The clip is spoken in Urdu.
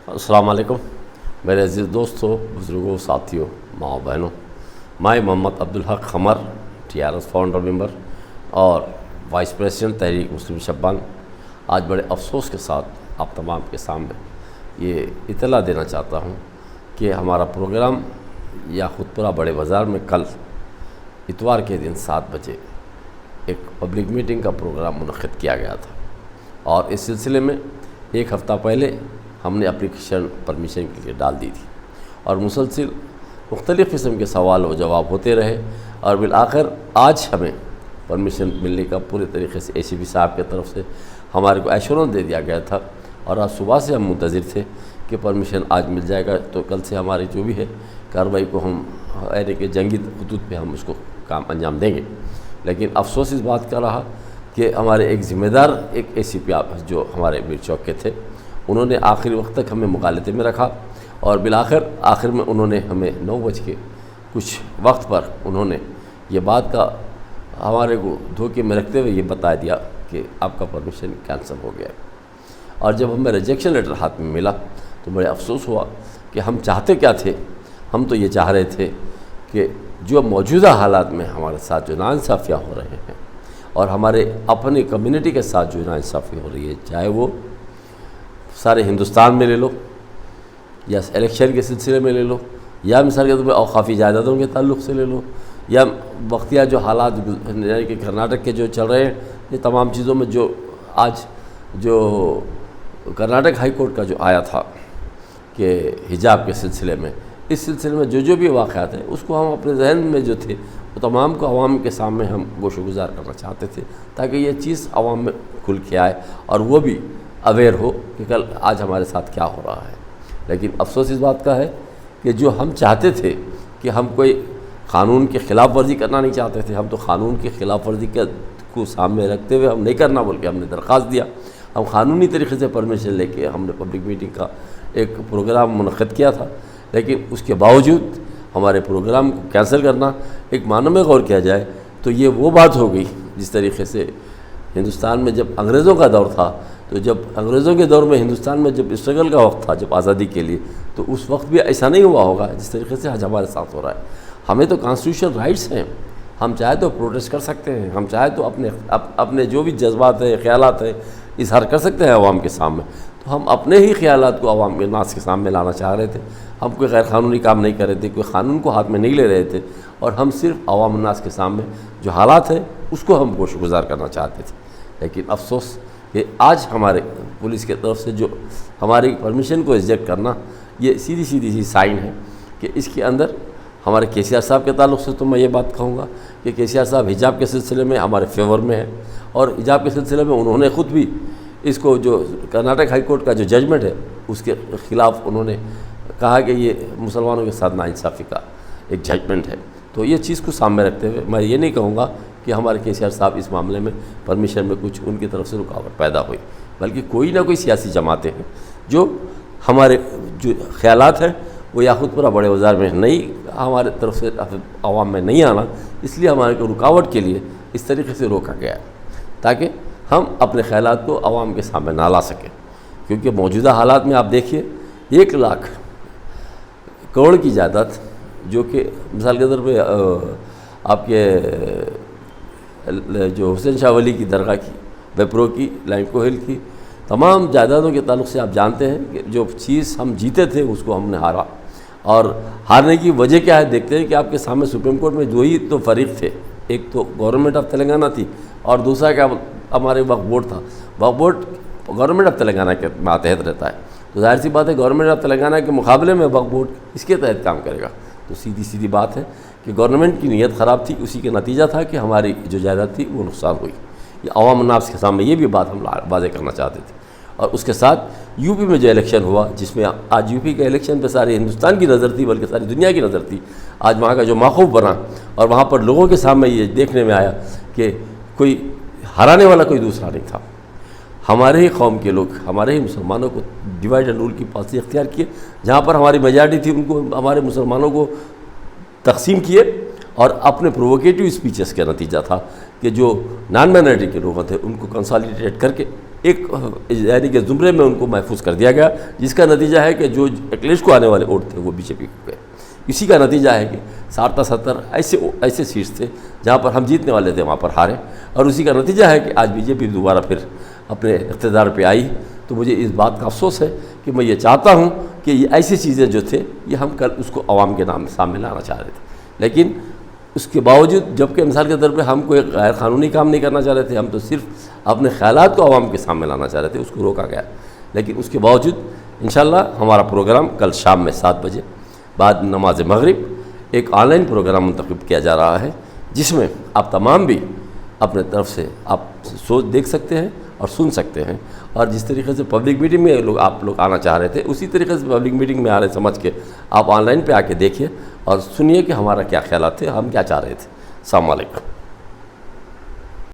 السلام علیکم میرے عزیز دوستوں، بزرگوں، ساتھیوں، ماؤں بہنوں۔ میں محمد عبدالحق خمر TRS فاؤنڈر ممبر اور وائس پریزیڈنٹ تحریک مسلم شبان آج بڑے افسوس کے ساتھ آپ تمام کے سامنے یہ اطلاع دینا چاہتا ہوں کہ ہمارا پروگرام یا خودپورہ بڑے بازار میں کل اتوار کے دن 7 بجے ایک پبلک میٹنگ کا پروگرام منعقد کیا گیا تھا، اور اس سلسلے میں ایک ہفتہ پہلے ہم نے اپلیکیشن پرمیشن کے لیے ڈال دی تھی، اور مسلسل مختلف قسم کے سوال و جواب ہوتے رہے، اور بالآخر آج ہمیں پرمیشن ملنے کا پورے طریقے سے ACP صاحب کی طرف سے ہمارے کو ایشورنس دے دیا گیا تھا، اور آج صبح سے ہم منتظر تھے کہ پرمیشن آج مل جائے گا تو کل سے ہماری جو بھی ہے کارروائی کو ہم یعنی کہ جنگی خطوط پہ ہم اس کو کام انجام دیں گے۔ لیکن افسوس اس بات کا رہا کہ ہمارے ایک ذمہ دار ایک ACP جو ہمارے میر چوک کے تھے، انہوں نے آخری وقت تک ہمیں مغالطے میں رکھا، اور آخر میں انہوں نے ہمیں 9 بج کے کچھ وقت پر انہوں نے یہ بات کا ہمارے کو دھوکے میں رکھتے ہوئے یہ بتا دیا کہ آپ کا پرمیشن کینسل ہو گیا ہے۔ اور جب ہمیں ریجیکشن لیٹر ہاتھ میں ملا تو بڑے افسوس ہوا کہ ہم چاہتے کیا تھے۔ ہم تو یہ چاہ رہے تھے کہ جو موجودہ حالات میں ہمارے ساتھ جو ناانصافیاں ہو رہے ہیں، اور ہمارے اپنی کمیونٹی کے ساتھ جو ناانصافی ہو رہی ہے، چاہے وہ سارے ہندوستان میں لے لو، یا الیکشن کے سلسلے میں لے لو، یا مثال کے طور پہ اوقافی جائیدادوں کے تعلق سے لے لو، یا وقتیہ جو حالات یعنی کہ کرناٹک کے جو چل رہے ہیں، یہ تمام چیزوں میں جو کرناٹک ہائی کورٹ کا جو آیا تھا کہ حجاب کے سلسلے میں، اس سلسلے میں جو بھی واقعات ہیں اس کو ہم اپنے ذہن میں جو تھے وہ تمام کو عوام کے سامنے ہم گوش و گزار کرنا چاہتے تھے، تاکہ یہ چیز عوام میں کھل کے آئے اور وہ بھی اویئر ہو کہ کل آج ہمارے ساتھ کیا ہو رہا ہے۔ لیکن افسوس اس بات کا ہے کہ جو ہم چاہتے تھے کہ ہم کوئی قانون کی خلاف ورزی کرنا نہیں چاہتے تھے، ہم تو قانون کی خلاف ورزی کو سامنے رکھتے ہوئے ہم نہیں کرنا بول کے ہم نے درخواست دیا، ہم قانونی طریقے سے پرمیشن لے کے ہم نے پبلک میٹنگ کا ایک پروگرام منعقد کیا تھا۔ لیکن اس کے باوجود ہمارے پروگرام کو کینسل کرنا، ایک معنی میں غور کیا جائے تو یہ وہ بات ہو گئی جس طریقے سے ہندوستان میں جب انگریزوں کا دور تھا، تو جب انگریزوں کے دور میں ہندوستان میں جب اسٹرگل کا وقت تھا، جب آزادی کے لیے، تو اس وقت بھی ایسا نہیں ہوا ہوگا جس طریقے سے آج ہمارے ساتھ ہو رہا ہے۔ ہمیں تو کانسٹیٹیوشنل رائٹس ہیں، ہم چاہے تو پروٹیسٹ کر سکتے ہیں، ہم چاہے تو اپنے جو بھی جذبات ہیں، خیالات ہیں، اظہار کر سکتے ہیں عوام کے سامنے۔ تو ہم اپنے ہی خیالات کو عوام کے ناس کے سامنے لانا چاہ رہے تھے، ہم کوئی غیر قانونی کام نہیں کر رہے تھے، کوئی قانون کو ہاتھ میں نہیں لے رہے تھے، اور ہم صرف عوام الناس کے سامنے جو حالات ہیں اس کو ہم گوش گزار کرنا چاہتے تھے۔ لیکن افسوس کہ آج ہمارے پولیس کے طرف سے جو ہماری پرمیشن کو ریجیکٹ کرنا، یہ سیدھی سی سائن ہے کہ اس کے اندر ہمارے KCR صاحب کے تعلق سے تو میں یہ بات کہوں گا کہ KCR صاحب حجاب کے سلسلے میں ہمارے فیور میں ہے، اور حجاب کے سلسلے میں انہوں نے خود بھی اس کو جو کرناٹک ہائی کورٹ کا جو ججمنٹ ہے اس کے خلاف انہوں نے کہا کہ یہ مسلمانوں کے ساتھ ناانصافی کا ایک ججمنٹ ہے۔ تو یہ چیز کو سامنے رکھتے ہوئے میں یہ نہیں کہوں گا کہ ہمارے KCR صاحب اس معاملے میں پرمیشن میں کچھ ان کی طرف سے رکاوٹ پیدا ہوئی، بلکہ کوئی نہ کوئی سیاسی جماعتیں ہیں جو ہمارے جو خیالات ہیں وہ یا خود پورا بڑے بازار میں نہیں، ہمارے طرف سے عوام میں نہیں آنا، اس لیے ہمارے کو رکاوٹ کے لیے اس طریقے سے روکا گیا ہے تاکہ ہم اپنے خیالات کو عوام کے سامنے نہ لا سکیں۔ کیونکہ موجودہ حالات میں آپ دیکھیے 1 لاکھ کروڑ کی جائیداد، جو کہ مثال کے طور پہ آپ کے جو حسین شاہ ولی کی درگاہ کی، ویپرو کی، لائمکو ہل کی، تمام جائیدادوں کے تعلق سے آپ جانتے ہیں کہ جو چیز ہم جیتے تھے اس کو ہم نے ہارا، اور ہارنے کی وجہ کیا ہے دیکھتے ہیں کہ آپ کے سامنے سپریم کورٹ میں 2 ہی تو فریق تھے، ایک تو گورنمنٹ آف تلنگانہ تھی، اور دوسرا کیا ہمارے وقف بورڈ تھا۔ وقف بورڈ گورنمنٹ آف تلنگانہ کے ماتحت رہتا ہے، تو ظاہر سی بات ہے گورنمنٹ آف تلنگانہ کے مقابلے میں وقف بورڈ اس کے تحت کام کرے گا۔ تو سیدھی بات ہے کہ گورنمنٹ کی نیت خراب تھی، اسی کے نتیجہ تھا کہ ہماری جو جائیداد تھی وہ نقصان ہوئی۔ یہ عوام الناس کے سامنے یہ بھی بات ہم واضح کرنا چاہتے تھے۔ اور اس کے ساتھ UP میں جو الیکشن ہوا، جس میں آج UP کے الیکشن پہ سارے ہندوستان کی نظر تھی، بلکہ ساری دنیا کی نظر تھی، آج وہاں کا جو موقف بنا، اور وہاں پر لوگوں کے سامنے یہ دیکھنے میں آیا کہ کوئی ہرانے والا کوئی دوسرا نہیں تھا۔ ہمارے ہی قوم کے لوگ، ہمارے ہی مسلمانوں کو ڈیوائڈ اینڈ رول کی پالیسی اختیار کیے، جہاں پر ہماری میجارٹی تھی ان کو، ہمارے مسلمانوں کو تقسیم کیے، اور اپنے پرووکیٹیو اسپیچز کا نتیجہ تھا کہ جو نان مائنورٹی کے لوگ تھے ان کو کنسالیڈیٹ کر کے ایک یعنی کہ زمرے میں ان کو محفوظ کر دیا گیا، جس کا نتیجہ ہے کہ جو اکھلیش کو آنے والے ووٹ تھے وہ بی جے پی کو گئے۔ اسی کا نتیجہ ہے کہ 60 تا 70 ایسے سیٹس تھے جہاں پر ہم جیتنے والے تھے وہاں پر ہارے، اور اسی کا نتیجہ ہے کہ آج بی جے پی دوبارہ پھر اپنے اقتدار پہ آئی۔ تو مجھے اس بات کا افسوس ہے کہ میں یہ چاہتا ہوں کہ یہ ایسی چیزیں جو تھے یہ ہم کل اس کو عوام کے نام سامنے لانا چاہ رہے تھے، لیکن اس کے باوجود جبکہ مثال کے طور پہ ہم کوئی غیر قانونی کام نہیں کرنا چاہ رہے تھے، ہم تو صرف اپنے خیالات کو عوام کے سامنے لانا چاہ رہے تھے، اس کو روکا گیا۔ لیکن اس کے باوجود انشاءاللہ ہمارا پروگرام کل شام میں 7 بجے بعد نماز مغرب ایک آن لائن پروگرام منتخب کیا جا رہا ہے، جس میں آپ تمام بھی اپنے طرف سے آپ سوچ دیکھ سکتے ہیں اور سن سکتے ہیں، اور جس طریقے سے پبلک میٹنگ میں آپ لوگ آنا چاہ رہے تھے اسی طریقے سے پبلک میٹنگ میں آ رہے سمجھ کے آپ آن لائن پہ آ کے دیکھیے اور سنیے کہ ہمارا کیا خیالات تھے، ہم کیا چاہ رہے تھے۔ السلام علیکم۔